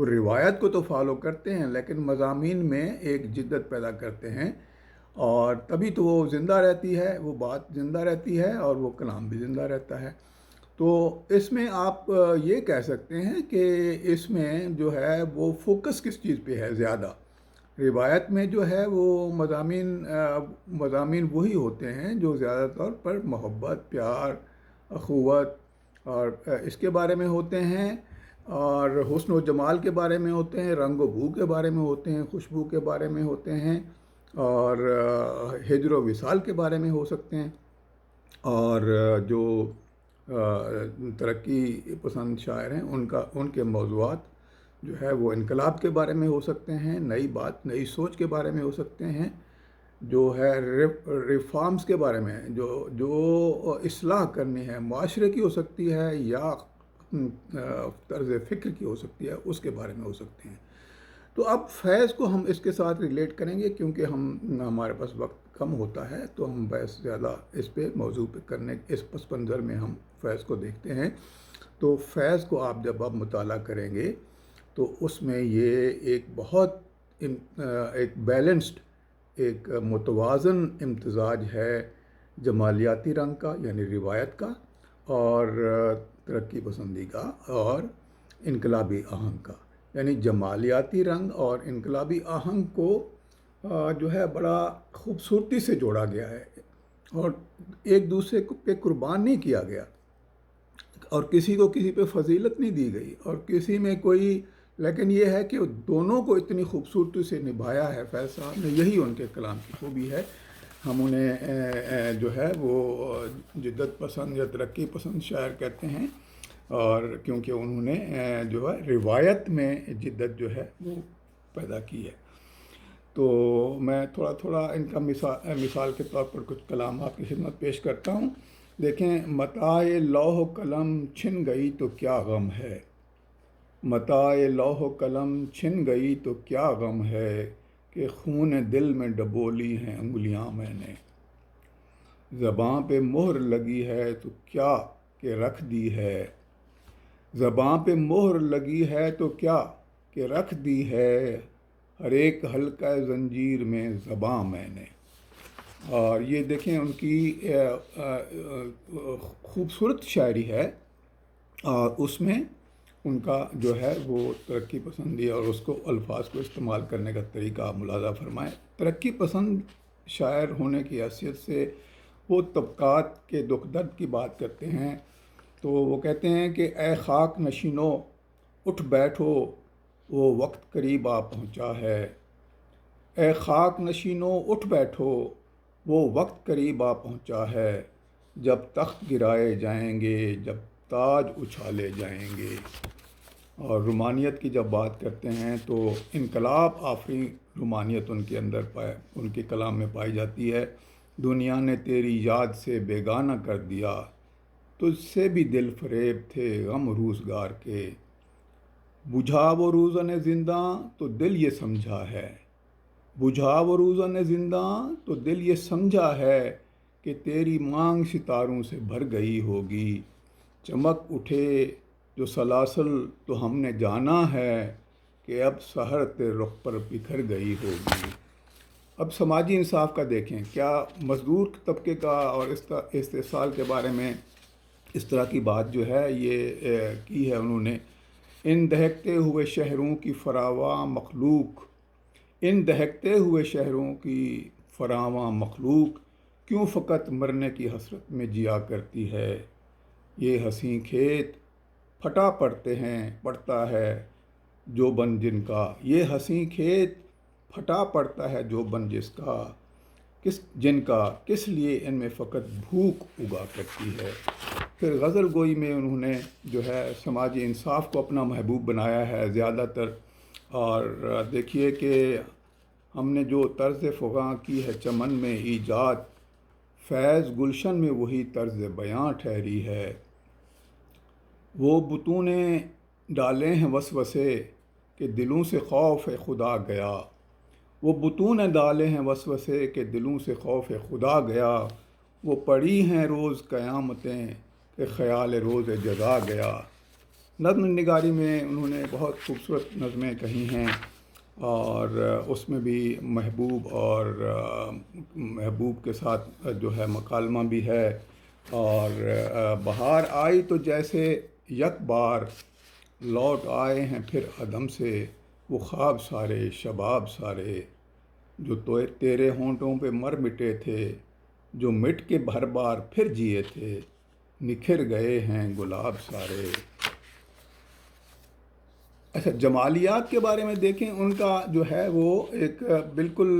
وہ روایت کو تو فالو کرتے ہیں لیکن مضامین میں ایک جدت پیدا کرتے ہیں، اور تبھی تو وہ زندہ رہتی ہے، وہ بات زندہ رہتی ہے اور وہ کلام بھی زندہ رہتا ہے۔ تو اس میں آپ یہ کہہ سکتے ہیں کہ اس میں جو ہے وہ فوکس کس چیز پہ ہے زیادہ؟ روایت میں جو ہے وہ مضامین وہی ہوتے ہیں جو زیادہ طور پر محبت، پیار، اخوت اور اس کے بارے میں ہوتے ہیں، اور حسن و جمال کے بارے میں ہوتے ہیں، رنگ و بو کے بارے میں ہوتے ہیں، خوشبو کے بارے میں ہوتے ہیں، اور ہجر و وصال کے بارے میں ہو سکتے ہیں، اور جو ترقی پسند شاعر ہیں ان کے موضوعات جو ہے وہ انقلاب کے بارے میں ہو سکتے ہیں، نئی بات، نئی سوچ کے بارے میں ہو سکتے ہیں، جو ہے ریفارمز کے بارے میں، جو اصلاح کرنی ہے معاشرے کی ہو سکتی ہے، یا طرز فکر کی ہو سکتی ہے، اس کے بارے میں ہو سکتے ہیں۔ تو اب فیض کو ہم اس کے ساتھ ریلیٹ کریں گے، کیونکہ ہمارے پاس وقت کم ہوتا ہے، تو ہم بحث زیادہ اس پہ موضوع پہ کرنے اس پس منظر میں ہم فیض کو دیکھتے ہیں۔ تو فیض کو جب آپ مطالعہ کریں گے تو اس میں یہ ایک بہت ایک بیلنسڈ، ایک متوازن امتزاج ہے جمالیاتی رنگ کا یعنی روایت کا، اور ترقی پسندی کا، اور انقلابی آہنگ کا۔ یعنی جمالیاتی رنگ اور انقلابی آہنگ کو جو ہے بڑا خوبصورتی سے جوڑا گیا ہے، اور ایک دوسرے پہ قربان نہیں کیا گیا، اور کسی کو کسی پہ فضیلت نہیں دی گئی، اور کسی میں کوئی، لیکن یہ ہے کہ دونوں کو اتنی خوبصورتی سے نبھایا ہے فیض صاحب نے۔ یہی ان کے کلام کی خوبی ہے۔ ہم انہیں جو ہے وہ جدت پسند یا ترقی پسند شاعر کہتے ہیں، اور کیونکہ انہوں نے جو ہے روایت میں جدت جو ہے وہ پیدا کی ہے۔ تو میں تھوڑا تھوڑا ان کا مثال کے طور پر کچھ کلام آپ کی خدمت پیش کرتا ہوں۔ دیکھیں، متاع لوح و قلم چھن گئی تو کیا غم ہے، متاع لوح و قلم چھن گئی تو کیا غم ہے، کہ خون دل میں ڈبولی ہیں انگلیاں میں نے، زباں پہ مہر لگی ہے تو کیا کہ رکھ دی ہے، زباں پہ مہر لگی ہے تو کیا کہ رکھ دی ہے، ہر ایک حلقہ زنجیر میں زباں میں نے۔ اور یہ دیکھیں ان کی خوبصورت شاعری ہے، اور اس میں ان کا جو ہے وہ ترقی پسندی اور اس کو الفاظ کو استعمال کرنے کا طریقہ آپ ملاحظہ فرمائیں۔ ترقی پسند شاعر ہونے کی حیثیت سے وہ طبقات کے دکھ درد کی بات کرتے ہیں، تو وہ کہتے ہیں کہ اے خاک نشینو اٹھ بیٹھو، وہ وقت قریب آ پہنچا ہے، اے خاک نشینو اٹھ بیٹھو، وہ وقت قریب آ پہنچا ہے، جب تخت گرائے جائیں گے، جب تاج اچھالے جائیں گے۔ اور رومانیت کی جب بات کرتے ہیں تو انقلاب آفریں رومانیت ان کے اندر ان کے کلام میں پائی جاتی ہے۔ دنیا نے تیری یاد سے بیگانہ کر دیا، تجھ سے بھی دل فریب تھے غم روزگار کے، بجھا وہ روزن زنداں تو دل یہ سمجھا ہے، بجھا وہ روزن زنداں تو دل یہ سمجھا ہے، کہ تیری مانگ ستاروں سے بھر گئی ہوگی، چمک اٹھے جو سلاسل تو ہم نے جانا ہے، کہ اب سحر تیرے رخ پر بکھر گئی ہوگی۔ اب سماجی انصاف کا دیکھیں، کیا مزدور طبقے کا اور استحصال کے بارے میں اس طرح کی بات جو ہے یہ کی ہے انہوں نے۔ ان دہکتے ہوئے شہروں کی فراواں مخلوق، ان دہکتے ہوئے شہروں کی فراواں مخلوق، کیوں فقط مرنے کی حسرت میں جیا کرتی ہے، یہ حسین کھیت پھٹا پڑتے ہیں پڑتا ہے جو بن جن کا، یہ حسین کھیت پھٹا پڑتا ہے جو بن جس کا، جن کا کس لیے ان میں فقط بھوک اگا کرتی ہے۔ پھر غزل گوئی میں انہوں نے جو ہے سماجی انصاف کو اپنا محبوب بنایا ہے زیادہ تر، اور دیکھیے کہ ہم نے جو طرز فغاں کی ہے چمن میں ایجاد، فیض گلشن میں وہی طرز بیاں ٹھہری ہے، وہ بتونے ڈالے ہیں وسوسے کہ دلوں سے خوف خدا گیا، وہ بتون ڈالے ہیں وسوسے کہ دلوں سے خوف خدا گیا، وہ پڑی ہیں روز قیامتیں کہ خیال روز جزا گیا، نظم نگاری میں انہوں نے بہت خوبصورت نظمیں کہی ہیں، اور اس میں بھی محبوب اور محبوب کے ساتھ جو ہے مکالمہ بھی ہے، اور بہار آئی تو جیسے یک بار لوٹ آئے ہیں پھر عدم سے وہ خواب سارے شباب سارے، جو تیرے ہونٹوں پہ مر مٹے تھے، جو مٹ کے بھر بار پھر جیے تھے، نکھر گئے ہیں گلاب سارے۔ اچھا، جمالیات کے بارے میں دیکھیں، ان کا جو ہے وہ ایک بالکل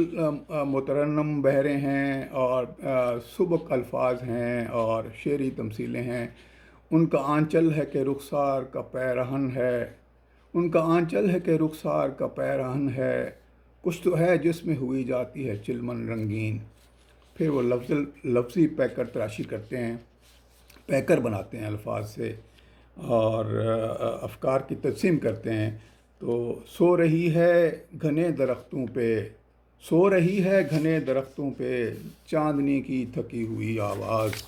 مترنم بحریں ہیں، اور سبک الفاظ ہیں، اور شعری تمثیلیں ہیں۔ ان کا آنچل ہے کہ رخسار کا پیرہن ہے، ان کا آنچل ہے کہ رخسار کا پیرہن ہے، کچھ تو ہے جس میں ہوئی جاتی ہے چلمن رنگین۔ پھر وہ لفظی پیکر تراشی کرتے ہیں، پیکر بناتے ہیں الفاظ سے، اور افکار کی تقسیم کرتے ہیں۔ تو سو رہی ہے گھنے درختوں پہ، سو رہی ہے گھنے درختوں پہ چاندنی کی تھکی ہوئی آواز۔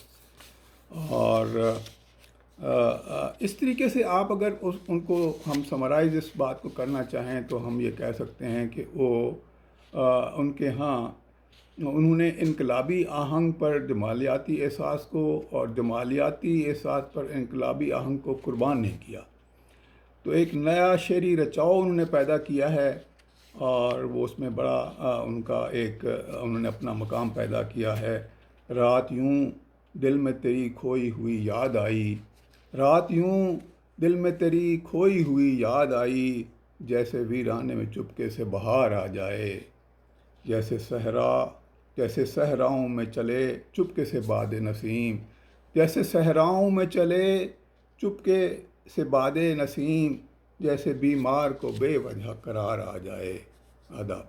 اور اس طریقے سے آپ اگر ان کو ہم سمرائز اس بات کو کرنا چاہیں تو ہم یہ کہہ سکتے ہیں کہ وہ ان کے ہاں انہوں نے انقلابی آہنگ پر جمالیاتی احساس کو، اور جمالیاتی احساس پر انقلابی آہنگ کو قربان نہیں کیا۔ تو ایک نیا شعری رچاؤ انہوں نے پیدا کیا ہے، اور وہ اس میں بڑا ان کا ایک انہوں نے اپنا مقام پیدا کیا ہے۔ رات یوں دل میں تیری کھوئی ہوئی یاد آئی، رات یوں دل میں تیری کھوئی ہوئی یاد آئی، جیسے ویرانے میں چپکے سے بہار آ جائے، جیسے صحراؤں میں چلے چپکے سے باد نسیم، جیسے صحراؤں میں چلے چپکے سے باد نسیم، جیسے بیمار کو بے وجہ قرار آ جائے۔ آداب۔